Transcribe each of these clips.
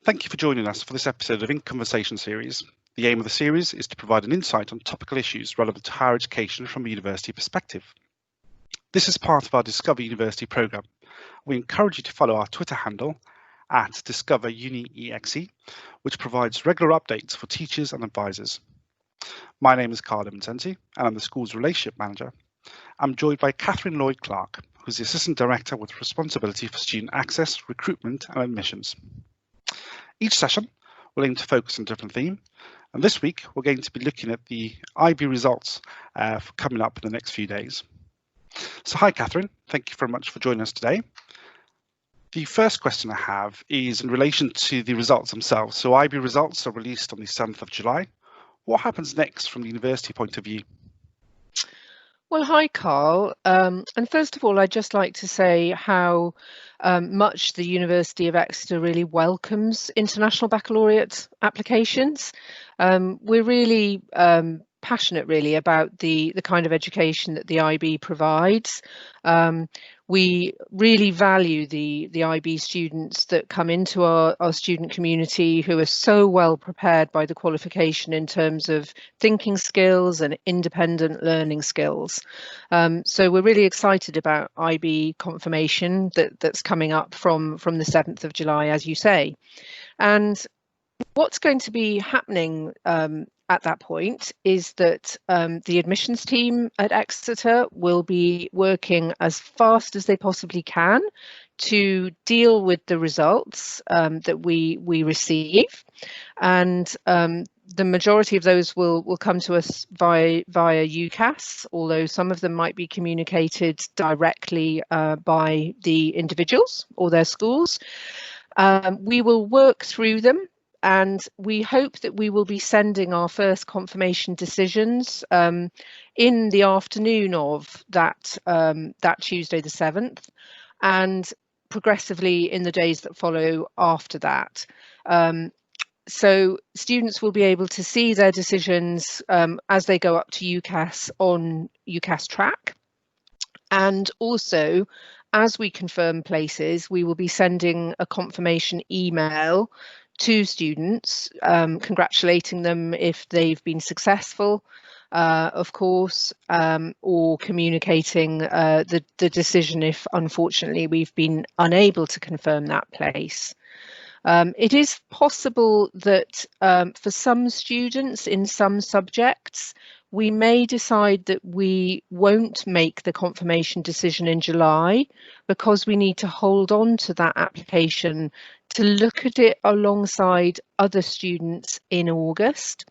Thank you for joining us for this episode of In Conversation series. The aim of the series is to provide an insight on topical issues relevant to higher education from a university perspective. This is part of our Discover University programme. We encourage you to follow our Twitter handle at DiscoverUniEXE, which provides regular updates for teachers and advisors. My name is Carl Emententi, and I'm the school's relationship manager. I'm joined by Catherine Lloyd-Clark, who's the Assistant Director with responsibility for student access, recruitment and admissions. Each session will aim to focus on a different theme, and this week we're going to be looking at the IB results coming up in the next few days. So hi Catherine, thank you very much for joining us today. The first question I have is in relation to the results themselves. So IB results are released on the 7th of July. What happens next from the university point of view? Well, hi, Carl. And first of all, I'd just like to say how much the University of Exeter really welcomes international baccalaureate applications. We're really passionate really about the kind of education that the IB provides. We really value the IB students that come into our student community who are so well prepared by the qualification in terms of thinking skills and independent learning skills. So we're really excited about IB confirmation that's coming up from the 7th of July, as you say. And what's going to be happening at that point is that the admissions team at Exeter will be working as fast as they possibly can to deal with the results that we receive, and the majority of those will come to us via UCAS, although some of them might be communicated directly by the individuals or their schools. We will work through them, and we hope that we will be sending our first confirmation decisions in the afternoon of that Tuesday the 7th, and progressively in the days that follow after that. So students will be able to see their decisions as they go up to UCAS on UCAS track. And also, as we confirm places, we will be sending a confirmation email to students, congratulating them if they've been successful, of course, or communicating the decision if unfortunately we've been unable to confirm that place. It is possible that for some students in some subjects, we may decide that we won't make the confirmation decision in July because we need to hold on to that application to look at it alongside other students in August.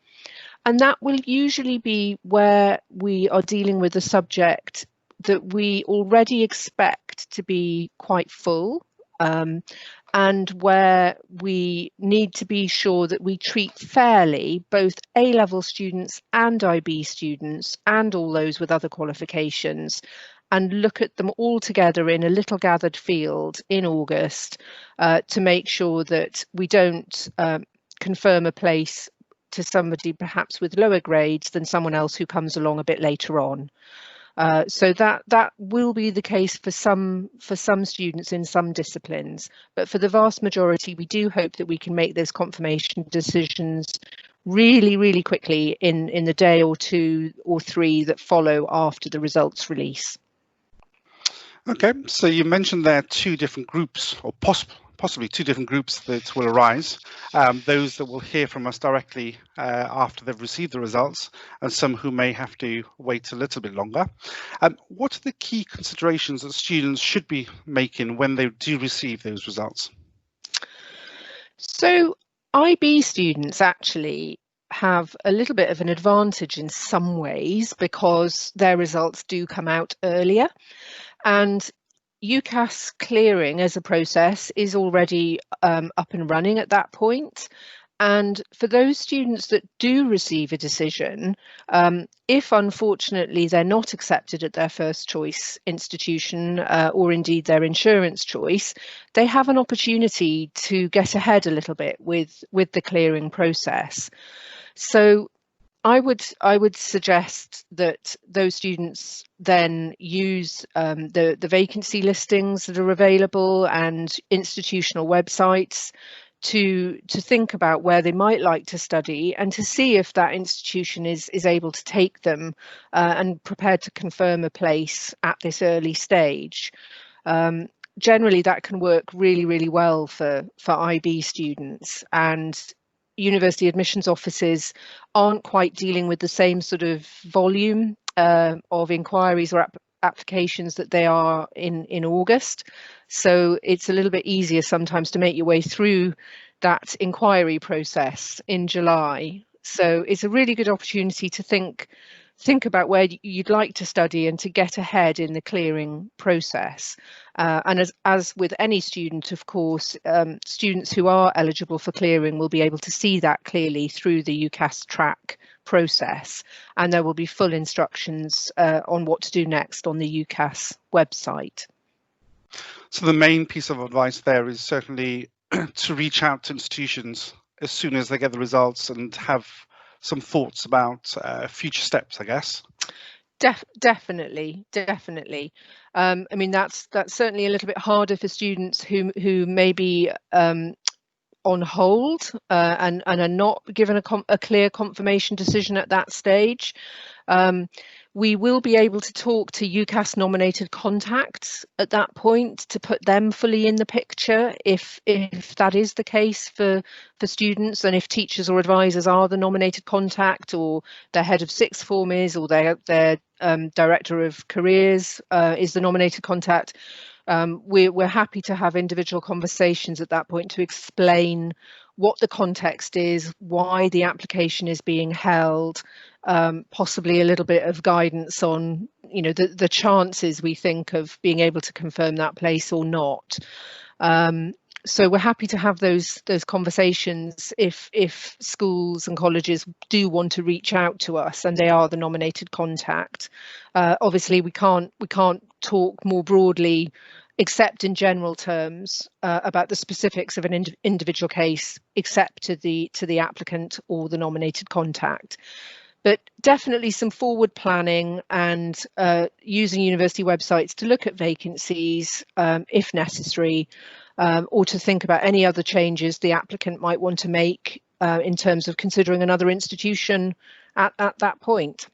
And that will usually be where we are dealing with a subject that we already expect to be quite full, and where we need to be sure that we treat fairly both A-level students and IB students and all those with other qualifications, and look at them all together in a little gathered field in August to make sure that we don't confirm a place to somebody perhaps with lower grades than someone else who comes along a bit later on. So that will be the case for some students in some disciplines, but for the vast majority, we do hope that we can make those confirmation decisions really quickly in the day or two or three that follow after the results release. Okay, so you mentioned there are two different groups, or possibly two different groups that will arise. Those that will hear from us directly after they've received the results, and some who may have to wait a little bit longer. What are the key considerations that students should be making when they do receive those results? So IB students actually have a little bit of an advantage in some ways because their results do come out earlier, and UCAS clearing as a process is already up and running at that point. And for those students that do receive a decision, if unfortunately they're not accepted at their first choice institution or indeed their insurance choice, they have an opportunity to get ahead a little bit with the clearing process. So I would suggest that those students then use the vacancy listings that are available and institutional websites to think about where they might like to study and to see if that institution is able to take them and prepared to confirm a place at this early stage. Generally, that can work really, really well for IB students, and university admissions offices aren't quite dealing with the same sort of volume of inquiries or applications that they are in August. So it's a little bit easier sometimes to make your way through that inquiry process in July. So it's a really good opportunity to think about where you'd like to study and to get ahead in the clearing process. And as with any student, of course, students who are eligible for clearing will be able to see that clearly through the UCAS track process, and there will be full instructions on what to do next on the UCAS website. So the main piece of advice there is certainly to reach out to institutions as soon as they get the results and have some thoughts about future steps, I guess. Definitely. I mean, that's certainly a little bit harder for students who may be on hold and are not given a clear confirmation decision at that stage. We will be able to talk to UCAS nominated contacts at that point to put them fully in the picture if that is the case for students, and if teachers or advisors are the nominated contact, or their head of sixth form is, or their director of careers is the nominated contact. We're happy to have individual conversations at that point to explain what the context is, why the application is being held, possibly a little bit of guidance on, the chances we think of being able to confirm that place or not. So we're happy to have those conversations if schools and colleges do want to reach out to us and they are the nominated contact. Obviously, we can't talk more broadly, except in general terms, about the specifics of an individual case, except to the applicant or the nominated contact. But definitely some forward planning and using university websites to look at vacancies if necessary, or to think about any other changes the applicant might want to make in terms of considering another institution at that point.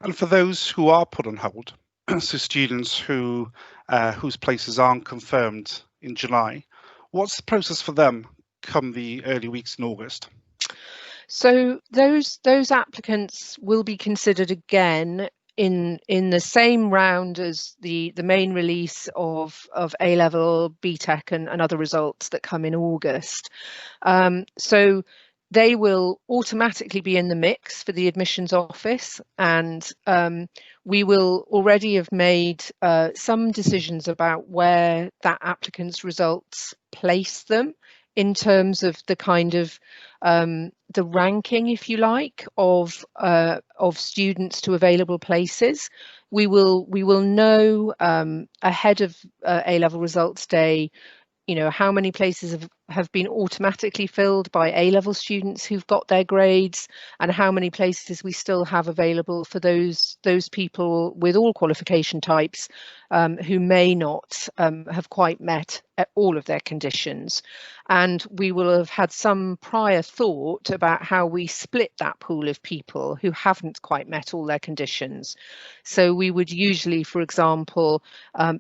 And for those who are put on hold, so students whose places aren't confirmed in July, what's the process for them come the early weeks in August? So those applicants will be considered again in the same round as the main release of A-level, BTEC and other results that come in August. So they will automatically be in the mix for the admissions office, and we will already have made some decisions about where that applicant's results place them in terms of the kind of the ranking, if you like, of students to available places. We will know ahead of A-level results day, how many places have been automatically filled by A-level students who've got their grades, and how many places we still have available for those people with all qualification types who may not have quite met all of their conditions. And we will have had some prior thought about how we split that pool of people who haven't quite met all their conditions. So we would usually, for example,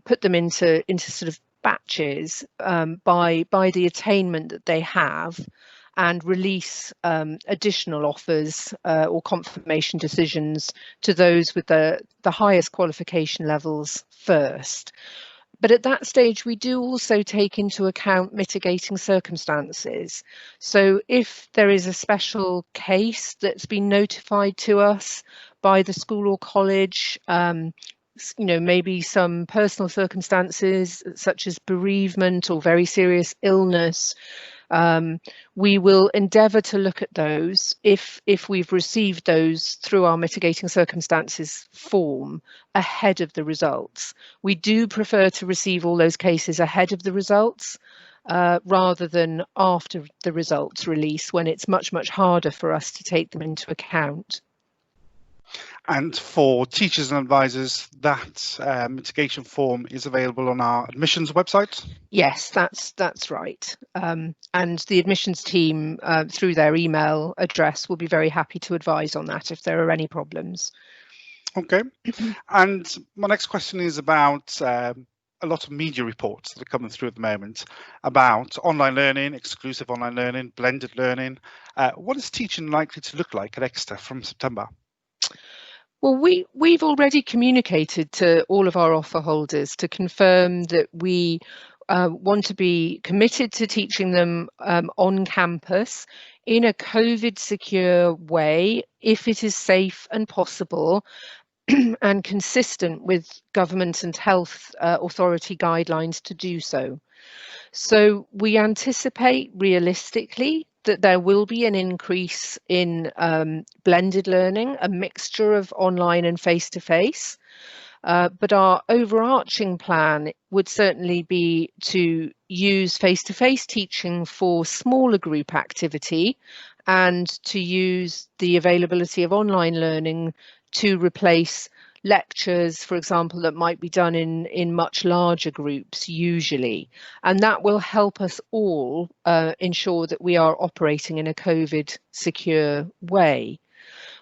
put them into sort of batches by the attainment that they have, and release additional offers or confirmation decisions to those with the highest qualification levels first. But at that stage, we do also take into account mitigating circumstances. So if there is a special case that's been notified to us by the school or college, maybe some personal circumstances such as bereavement or very serious illness, we will endeavour to look at those if we've received those through our mitigating circumstances form ahead of the results. We do prefer to receive all those cases ahead of the results rather than after the results release, when it's much harder for us to take them into account. And for teachers and advisors, that mitigation form is available on our admissions website. Yes, that's right. And the admissions team, through their email address, will be very happy to advise on that if there are any problems. Okay. And my next question is about a lot of media reports that are coming through at the moment about online learning, exclusive online learning, blended learning. What is teaching likely to look like at Exeter from September? Well, we've already communicated to all of our offer holders to confirm that we want to be committed to teaching them on campus in a COVID secure way, if it is safe and possible, and consistent with government and health authority guidelines to do so. So we anticipate realistically that there will be an increase in blended learning, a mixture of online and face-to-face. But our overarching plan would certainly be to use face-to-face teaching for smaller group activity and to use the availability of online learning to replace lectures, for example, that might be done in much larger groups usually. And that will help us all ensure that we are operating in a COVID secure way.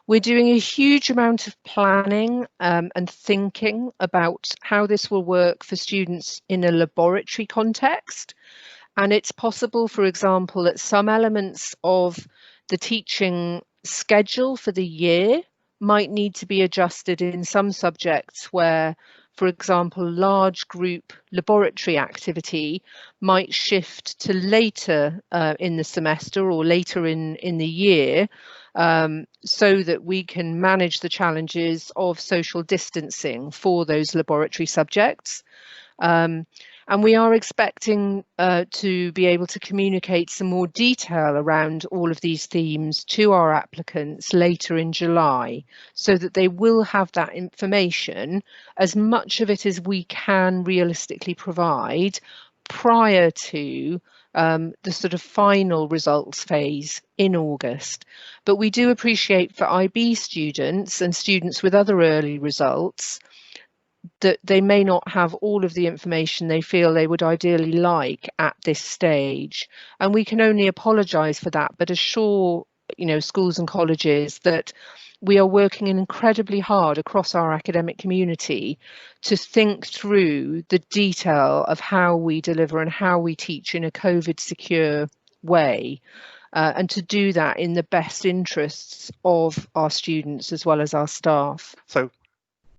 We're doing a huge amount of planning and thinking about how this will work for students in a laboratory context. And it's possible, for example, that some elements of the teaching schedule for the year might need to be adjusted in some subjects where, for example, large group laboratory activity might shift to later in the semester or later in the year, so that we can manage the challenges of social distancing for those laboratory subjects. And we are expecting to be able to communicate some more detail around all of these themes to our applicants later in July, so that they will have that information, as much of it as we can realistically provide, prior to the sort of final results phase in August. But we do appreciate for IB students and students with other early results that they may not have all of the information they feel they would ideally like at this stage. And we can only apologise for that, but assure schools and colleges that we are working incredibly hard across our academic community to think through the detail of how we deliver and how we teach in a COVID secure way, and to do that in the best interests of our students as well as our staff. So,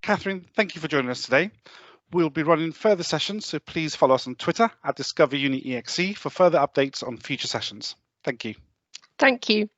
Catherine, thank you for joining us today. We'll be running further sessions, so please follow us on Twitter @DiscoverUniEXE for further updates on future sessions. Thank you. Thank you.